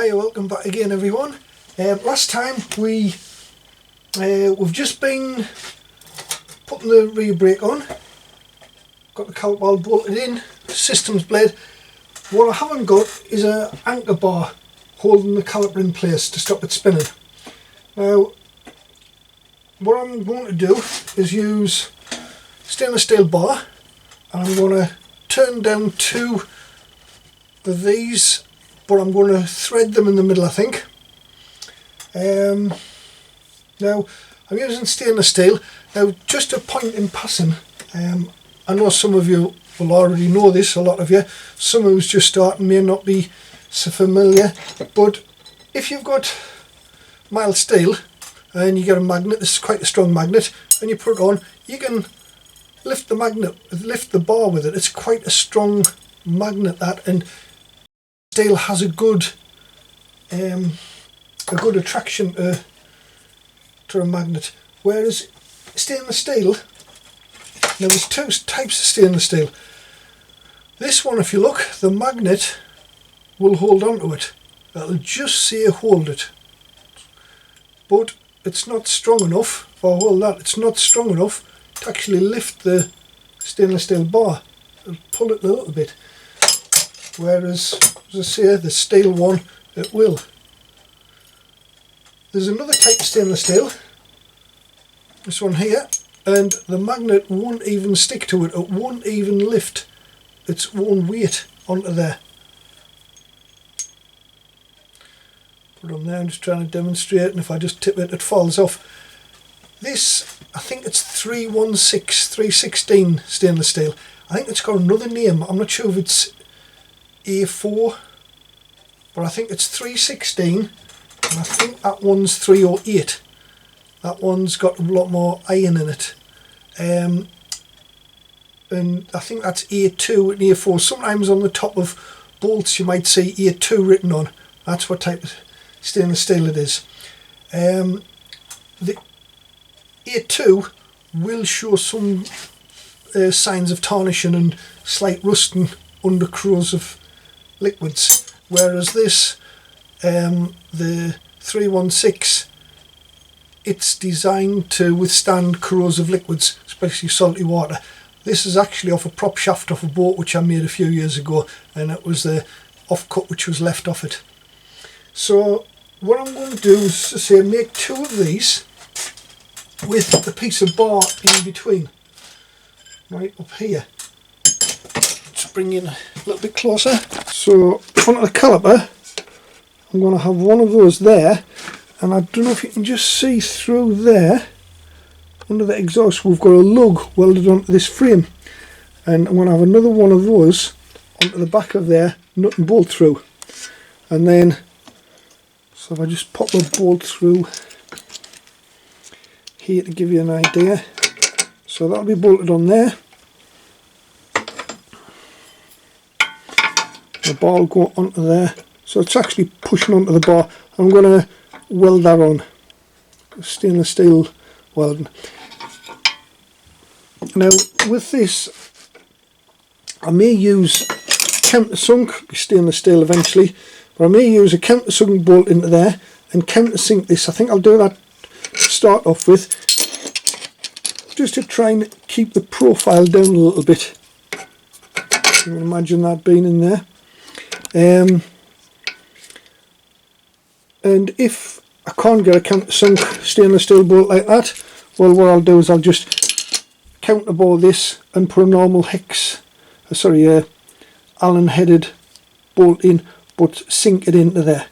Hi, welcome back again everyone. Last time we've just been putting the rear brake on, got the caliper ball bolted in, systems blade. What I haven't got is an anchor bar holding the caliper in place to stop it spinning. Now what I'm going to do is use stainless steel bar, and I'm going to turn down two of these, but I'm going to thread them in the middle, I think. Now I'm using stainless steel. Now just a point in passing, I know some of you will already know this, a lot of you, some who's just starting may not be so familiar, but if you've got mild steel and you get a magnet, this is quite a strong magnet, and you put it on, you can lift the bar with it. It's quite a strong magnet, that, and steel has a good attraction to a magnet, whereas stainless steel, now there's two types of stainless steel. This one, if you look, the magnet will hold on to it. That'll just say hold it, but it's not strong enough, for all that, it's not strong enough to actually lift the stainless steel bar. It'll pull it a little bit, whereas, as I say, the steel one, it will. There's another type of stainless steel, this one here, and the magnet won't even stick to it. It won't even lift its own weight onto there. Put it on there, I'm just trying to demonstrate, and if I just tip it, it falls off. This, I think it's 316 stainless steel. I think it's got another name. I'm not sure if it's A4, but I think it's 316, and I think that one's 308. That one's got a lot more iron in it, and I think that's A2 and A4. Sometimes on the top of bolts you might see A2 written on. That's what type of stainless steel it is. The A2 will show some signs of tarnishing and slight rusting under corrosive liquids, whereas this, the 316, it's designed to withstand corrosive liquids, especially salty water. This is actually off a prop shaft off a boat which I made a few years ago, and it was the offcut which was left off it. So what I'm going to do is to say make two of these with the piece of bar in between, right up here. Let's bring in a little bit closer. So onto the caliper, I'm going to have one of those there, and I don't know if you can just see through there, under the exhaust we've got a lug welded onto this frame, and I'm going to have another one of those onto the back of there, nut and bolt through. And then, so if I just pop the bolt through here to give you an idea, so that'll be bolted on there. The bar will go onto there, so it's actually pushing onto the bar. I'm going to weld that on, stainless steel welding. Now with this, I may use countersunk stainless steel eventually, but I may use a countersunk bolt into there and countersink this. I think I'll do that to start off with, just to try and keep the profile down a little bit. You can imagine that being in there. And if I can't get a countersunk stainless steel bolt like that, well, what I'll do is I'll just counterbore this and put a normal Allen headed bolt in, but sink it into there.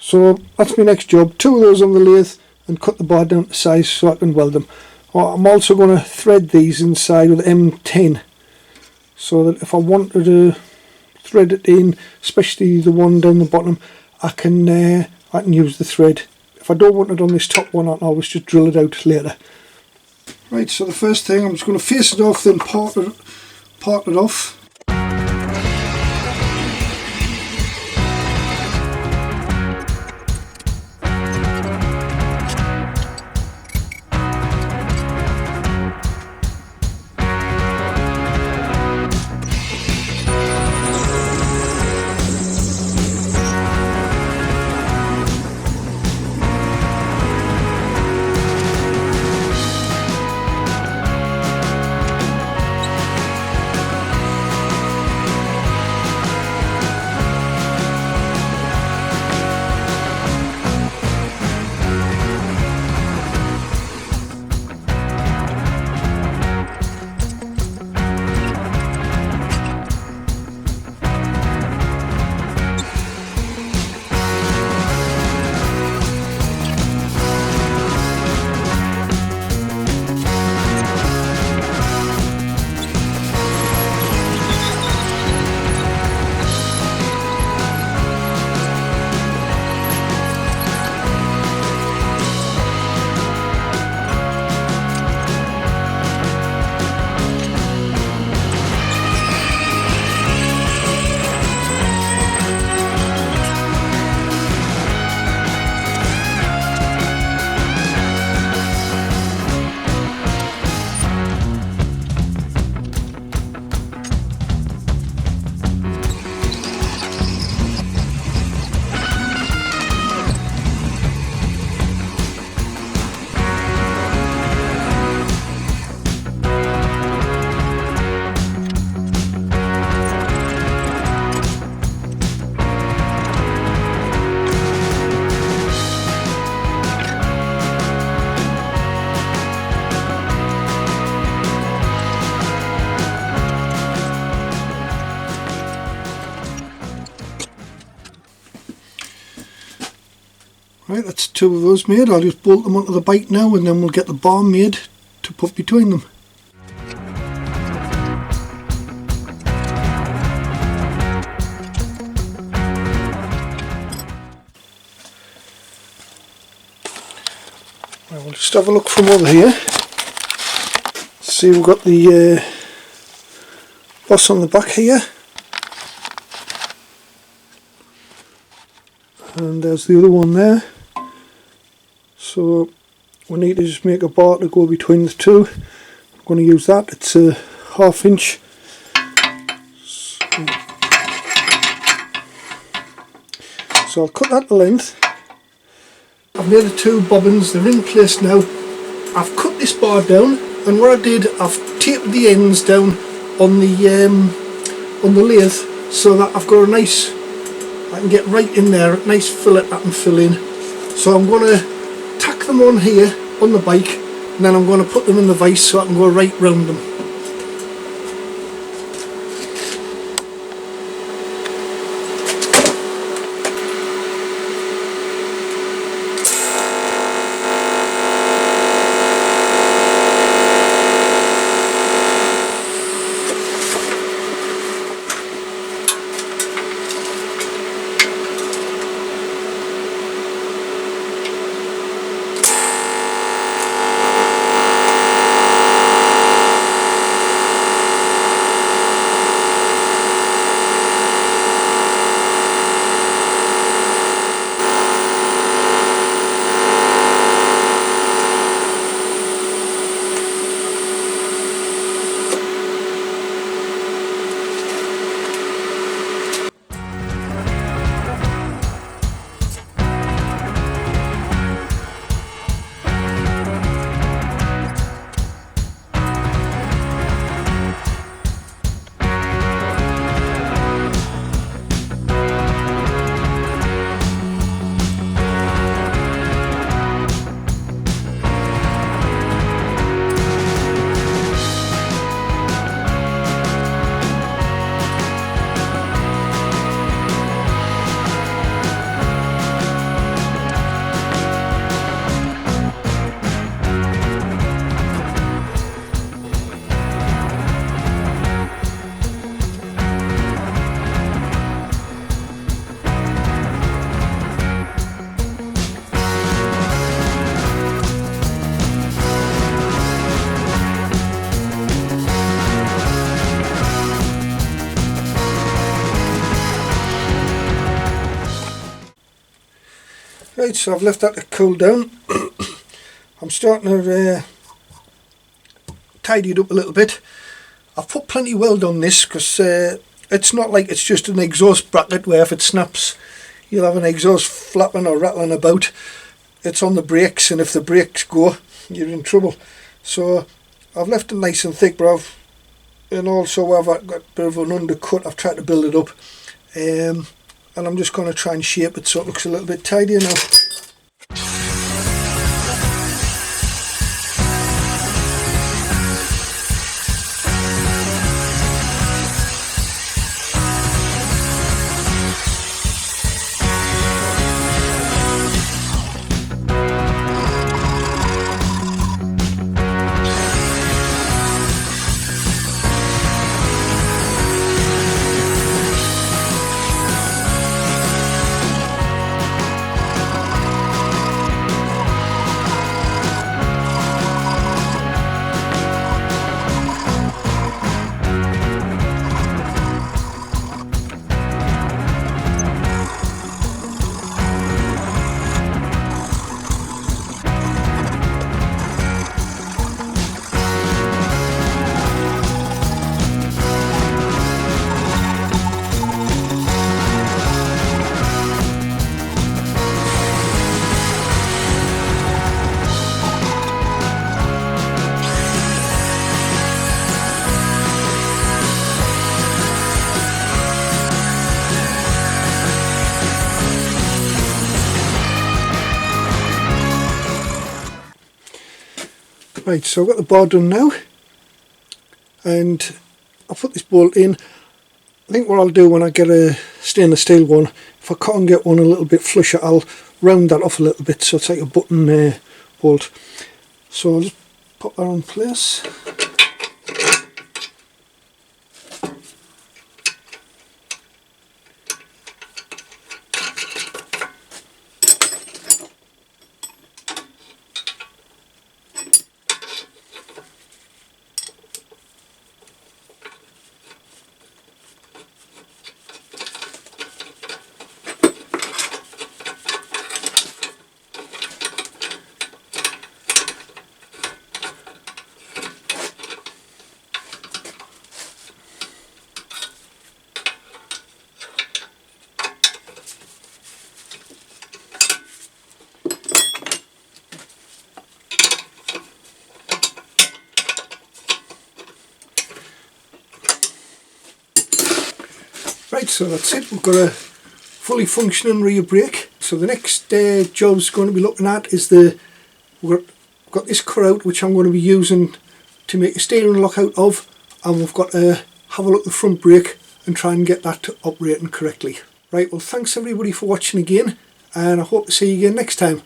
So that's my next job, two of those on the lathe and cut the bar down to size so I can weld them. I'm also going to thread these inside with M10, so that if I wanted to thread it in, especially the one down the bottom, I can use the thread. If I don't want it on this top one, I can always just drill it out later. Right, so the first thing, I'm just going to face it off, then part it off. Right, that's 2 of those made. I'll just bolt them onto the bike now and then we'll get the bar made to put between them. Right, we'll just have a look from over here. See, we've got the boss on the back here. And there's the other one there. So we need to just make a bar to go between the two. I'm going to use that. It's a 1/2 inch. So I'll cut that to length. I've made the 2 bobbins. They're in place now. I've cut this bar down, and what I did, I've taped the ends down on the lathe so that I've got a nice, I can get right in there, a nice fillet I can fill in. So I'm going to tack them on here on the bike, and then I'm going to put them in the vise so I can go right round them. Right, so I've left that to cool down. I'm starting to tidy it up a little bit. I've put plenty of weld on this because it's not like it's just an exhaust bracket where if it snaps you'll have an exhaust flapping or rattling about. It's on the brakes, and if the brakes go you're in trouble. So I've left it nice and thick, but and also I've got a bit of an undercut. I've tried to build it up. And I'm just going to try and shape it so it looks a little bit tidier now. Right, so I've got the bar done now, and I'll put this bolt in. I think what I'll do when I get a stainless steel one, if I can't get one a little bit flusher, I'll round that off a little bit so it's like a button bolt. So I'll just pop that in place. Right, so that's it. We've got a fully functioning rear brake. So the next job's going to be looking at is we've got this cut out which I'm going to be using to make a steering lock out of, and we've got to have a look at the front brake and try and get that operating correctly. Right, well thanks everybody for watching again, and I hope to see you again next time.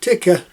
Take care.